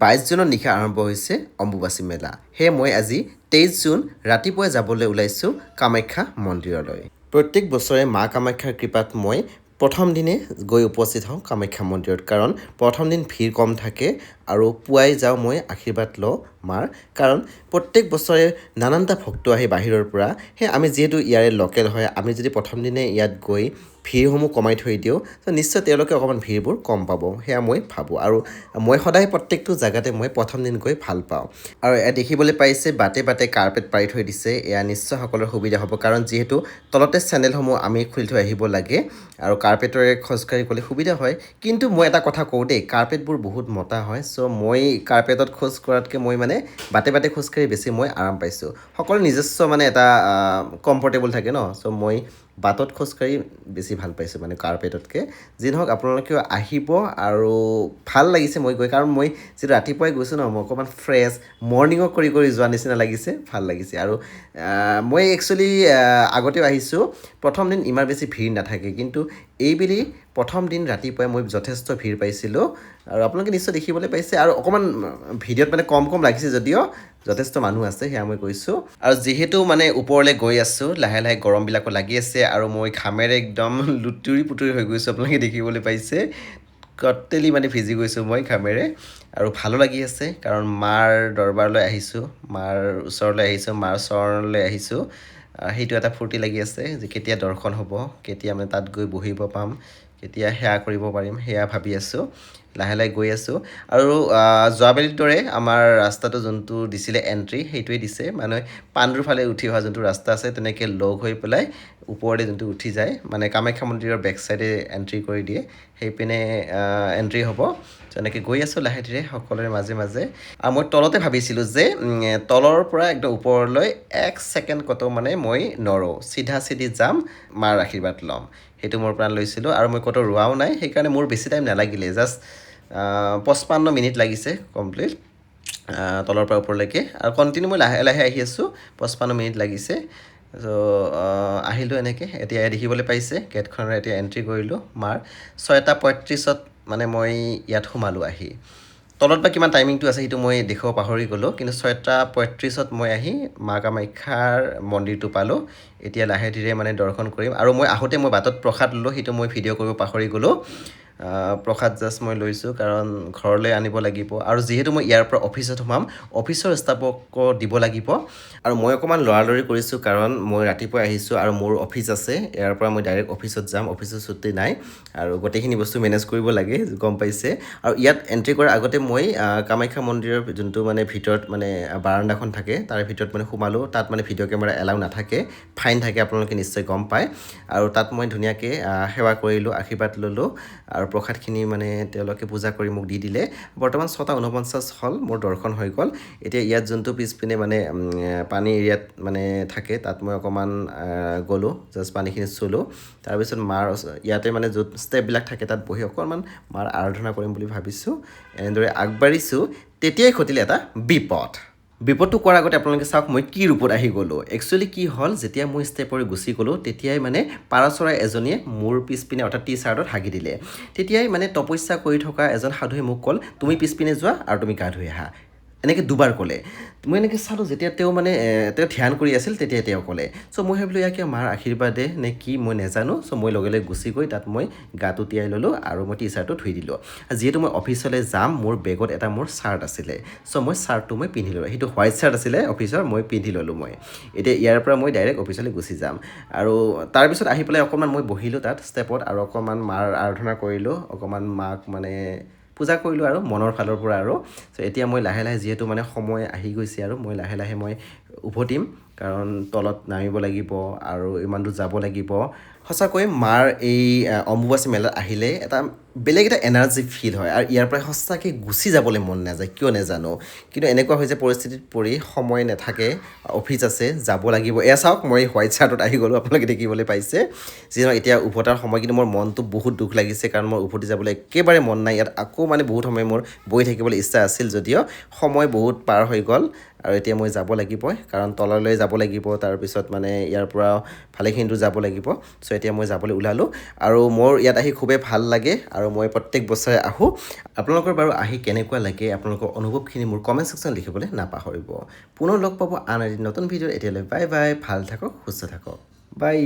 22 জুনৰ নিশা আৰম্ভ হৈছে অম্বুবাচী মেলা। সেয়ে মই আজি 23 জুন ৰাতিপুৱাই যাবলৈ ওলাইছোঁ কামাখ্যা মন্দিৰলৈ। প্ৰত্যেক বছৰে মা কামাখ্যাৰ কৃপাত মই প্ৰথম দিনে গৈ উপস্থিত হওঁ কামাখ্যা মন্দিৰত, কাৰণ প্ৰথম দিন ভিৰ কম থাকে আৰু পুৱাই যাওঁ মই আশীৰ্বাদ লওঁ মাৰ। কাৰণ প্ৰত্যেক বছৰে নানানটা ভক্ত আহে বাহিৰৰ পৰা। সেই আমি যিহেতু ইয়াৰে লোকেল হয়, আমি যদি প্ৰথম দিনে ইয়াত গৈ ভিৰসমূহ কমাই থৈ দিওঁ তো নিশ্চয় তেওঁলোকে অকণমান ভিৰবোৰ কম পাব, সেয়া মই ভাবোঁ। আৰু মই সদায় প্ৰত্যেকটো জেগাতে মই প্ৰথম দিন গৈ ভাল পাওঁ। আৰু এয়া দেখিবলৈ পাইছে বাটে বাটে কাৰ্পেট পাৰি থৈ দিছে, এয়া নিশ্চয় সকলোৰে সুবিধা হ'ব, কাৰণ যিহেতু তলতে চেণ্ডেলসমূহ আমি খুলি থৈ আহিব লাগে আৰু কাৰ্পেটৰে খোজকাঢ়ি গ'লে সুবিধা হয়। কিন্তু মই এটা কথা কওঁ দেই, কাৰ্পেটবোৰ বহুত মোটা হয়, চ' মই কাৰ্পেটত খোজ কঢ়াতকৈ মই মানে বাটে বাটে খোজকাঢ়ি বেছি মই আৰাম পাইছোঁ। সকলো নিজস্ব মানে এটা কমফৰ্টেবল থাকে ন, চ' মই বাটত খোজকাঢ়ি বেছি ভাল পাইছোঁ মানে কাৰ্পেটতকৈ। যি নহওক আপোনালোকেও আহিব, আৰু ভাল লাগিছে মই গৈ, কাৰণ মই যিটো ৰাতিপুৱাই গৈছোঁ ন, মই অকণমান ফ্ৰেছ মৰ্ণিঙত কৰি যোৱা নিচিনা লাগিছে, ভাল লাগিছে। আৰু মই একচুৱেলি আগতেও আহিছোঁ, প্ৰথম দিন ইমান বেছি ভিৰ নাথাকে, কিন্তু এইবেলি প্ৰথম দিন ৰাতিপুৱাই মই যথেষ্ট ভিৰ পাইছিলোঁ, আৰু আপোনালোকে নিশ্চয় দেখিবলৈ পাইছে। আৰু অকণমান ভিডিঅ'ত মানে কম লাগিছে যদিও যথেষ্ট মানুহ আছে, সেয়া মই কৈছোঁ। আৰু যিহেতু মানে ওপৰলৈ গৈ আছোঁ, লাহে লাহে গৰমবিলাকো লাগি আছে, আৰু মই ঘামেৰে একদম লুতুৰি পুতুৰি হৈ গৈছোঁ, আপোনালোকে দেখিবলৈ পাইছে। ট'টেলি মানে ভিজি গৈছোঁ মই ঘামেৰে, আৰু ভালো লাগি আছে, কাৰণ মাৰ দৰবাৰলৈ আহিছোঁ, মাৰ ওচৰলৈ আহিছোঁ, মাৰ চৰণলৈ আহিছোঁ। সেইটো এটা ফূৰ্তি লাগি আছে যে কেতিয়া দৰ্শন হ'ব, কেতিয়া মানে তাত গৈ বহিব পাম, কেতিয়া সেৱা কৰিব পাৰিম, সেয়া ভাবি আছোঁ। লাহে লাহে গৈ আছোঁ, আৰু যোৱাবেলিৰ দৰে আমাৰ ৰাস্তাটো যোনটো দিছিলে এণ্ট্ৰি, সেইটোৱে দিছে। মানে পাণ্ডুৰ ফালে উঠি অহা যোনটো ৰাস্তা আছে, তেনেকৈ লগ হৈ পেলাই ওপৰলৈ যোনটো উঠি যায়, মানে কামাখ্যা মন্দিৰৰ বেক চাইডে এণ্ট্ৰি কৰি দিয়ে, সেইপিনে এণ্ট্ৰি হ'ব। তেনেকৈ গৈ আছোঁ লাহে ধীৰে সকলোৰে মাজে মাজে। আৰু মই তলতে ভাবিছিলোঁ যে তলৰ পৰা একদম ওপৰলৈ 1 ছেকেণ্ড কতো মানে মই নৰওঁ, চিধা চিধি যাম, মাৰ আশীৰ্বাদ ল'ম, সেইটো মোৰ প্ৰাণ লৈছিলোঁ। আৰু মই ক'তো ৰোৱাও নাই, সেইকাৰণে মোৰ বেছি টাইম নালাগিলে, জাষ্ট 55 মিনিট লাগিছে কমপ্লিট তলৰ পৰা ওপৰলৈকে। আৰু কণ্টিনিউ মই লাহে লাহে আহি আছোঁ, 55 মিনিট লাগিছে। চ' আহিলোঁ এনেকৈ। এতিয়া দেখিবলৈ পাইছে গেটখনেৰে এতিয়া এণ্ট্ৰি কৰিলোঁ মাৰ। 6:35 মানে মই ইয়াত সোমালোঁ আহি। তলত বা কিমান টাইমিংটো আছে সেইটো মই দেখুৱাব পাহৰি গ'লোঁ, কিন্তু 6:35 মই আহি মা কামাখ্যাৰ মন্দিৰটো পালোঁ। এতিয়া লাহে ধীৰে মানে দৰ্শন কৰিম। আৰু মই আহোঁতে মই বাটত প্ৰসাদ ল'লোঁ, সেইটো মই ভিডিঅ' কৰিব পাহৰি গ'লোঁ। প্ৰসাদ জাষ্ট মই লৈছোঁ, কাৰণ ঘৰলৈ আনিব লাগিব, আৰু যিহেতু মই ইয়াৰ পৰা অফিচত সোমাম, অফিচৰ ষ্টাফকো দিব লাগিব। আৰু মই অকণমান লৰালৰি কৰিছোঁ, কাৰণ মই ৰাতিপুৱাই আহিছোঁ আৰু মোৰ অফিচ আছে, ইয়াৰ পৰা মই ডাইৰেক্ট অফিচত যাম, অফিচৰ ছুটি নাই, আৰু গোটেইখিনি বস্তু মেনেজ কৰিব লাগে, গম পাইছে। আৰু ইয়াত এণ্ট্ৰি কৰাৰ আগতে মই কামাখ্যা মন্দিৰৰ যোনটো মানে ভিতৰত মানে বাৰাণ্ডাখন থাকে, তাৰে ভিতৰত মানে সোমালোঁ। তাত মানে ভিডিঅ' কেমেৰা এলাউ নাথাকে, ফাইন থাকে, আপোনালোকে নিশ্চয় গম পায়। আৰু তাত মই ধুনীয়াকৈ সেৱা কৰিলোঁ, আশীৰ্বাদ ল'লোঁ, আৰু প্ৰসাদখিনি মানে তেওঁলোকে পূজা কৰি মোক দি দিলে। বৰ্তমান 6:49 হ'ল, মোৰ দৰ্শন হৈ গ'ল। এতিয়া ইয়াত যোনটো পিছপিনে মানে পানী এৰিয়াত মানে থাকে, তাত মই অকণমান গ'লোঁ, জাষ্ট পানীখিনি চুলোঁ। তাৰপিছত মাৰ ইয়াতে মানে য'ত ষ্টেপবিলাক থাকে, তাত বহি অকণমান মাৰ আৰাধনা কৰিম বুলি ভাবিছোঁ। এনেদৰে আগবাঢ়িছোঁ, তেতিয়াই ঘটিলে এটা বিপদটো কৰাৰ আগতে আপোনালোকে চাওক মই কি ৰূপত আহি গ'লোঁ। একচুৱেলি কি হ'ল, যেতিয়া মই ষ্টেপৰে গুচি গ'লোঁ, তেতিয়াই মানে পাৰ চৰাই এজনীয়ে মোৰ পিছপিনে অৰ্থাৎ টি-চাৰ্টত হাগি দিলে। তেতিয়াই মানে তপস্যা কৰি থকা এজন সাধুৱে মোক ক'ল, তুমি পিছপিনে যোৱা আৰু তুমি গা ধুই আহা, এনেকৈ দুবাৰ ক'লে। মই এনেকৈ চালোঁ, যেতিয়া তেওঁ মানে তেওঁ ধ্যান কৰি আছিল, তেতিয়াই তেওঁ ক'লে। চ' মই ভাবিলোঁ ইয়াৰ কিয় মাৰ আশীৰ্বাদে নে কি মই নাজানো। চ' মই লগে লগে গুচি গৈ তাত মই গাটো তিয়াই ল'লোঁ, আৰু মই টি-চাৰ্টটো ধুই দিলোঁ। যিহেতু মই অফিচলৈ যাম, মোৰ বেগত এটা মোৰ চাৰ্ট আছিলে, চ' মই চাৰ্টটো মই পিন্ধি ল'লোঁ। সেইটো হোৱাইট চাৰ্ট আছিলে অফিচৰ, মই পিন্ধি ল'লোঁ। মই এতিয়া ইয়াৰ পৰা মই ডাইৰেক্ট অফিচলৈ গুচি যাম। আৰু তাৰপিছত আহি পেলাই অকণমান মই বহিলোঁ তাত ষ্টেপত, আৰু অকণমান মাৰ আৰাধনা কৰিলোঁ, অকণমান মাক মানে পূজা কৰিলোঁ আৰু মনৰ ফালৰ পৰা। আৰু চ' এতিয়া মই লাহে লাহে যিহেতু মানে সময় আহি গৈছে, আৰু মই লাহে লাহে মই উভতিম, কাৰণ তলত নামিব লাগিব আৰু ইমান দূৰ যাব লাগিব। সঁচাকৈ মাৰ এই অম্বুবাচী মেলাত আহিলে এটা বেলেগ এটা এনাৰ্জি ফিল হয়, আৰু ইয়াৰ পৰা সঁচাকৈ গুচি যাবলৈ মন নাযায়, কিয় নাজানো। কিন্তু এনেকুৱা হৈছে পৰিস্থিতিত পৰি সময় নাথাকে, অফিচ আছে, যাব লাগিব। এয়া চাওক মই হোৱাইট চাৰ্টত আহি গ'লোঁ, আপোনালোকে দেখিবলৈ পাইছে। যিহেতু এতিয়া উভতাৰ সময়, কিন্তু মোৰ মনটো বহুত দুখ লাগিছে, কাৰণ মোৰ উভতি যাবলৈ একেবাৰে মন নাই। ইয়াত আকৌ মানে বহুত সময় মোৰ বহি থাকিবলৈ ইচ্ছা আছিল, যদিও সময় বহুত পাৰ হৈ গ'ল। আৰু এতিয়া মই যাব লাগিবই কাৰণ তললৈ যাব লাগিব তাৰপিছত মানে ইয়াৰ পৰা ভালেখিনি যাব লাগিব চ' এতিয়া মই যাবলৈ ওলালোঁ আৰু মোৰ ইয়াত আহি খুবেই ভাল লাগে আৰু মই প্ৰত্যেক বছৰে আহোঁ আপোনালোকৰ বাৰু আহি কেনেকুৱা লাগে আপোনালোকৰ অনুভৱখিনি মোৰ কমেণ্ট ছেকশ্যন লিখিবলৈ নাপাহৰিব পুনৰ লগ পাব আন এদিন নতুন ভিডিঅ'ত এতিয়ালৈ বাই বাই ভাল থাকক সুস্থ থাকক বাই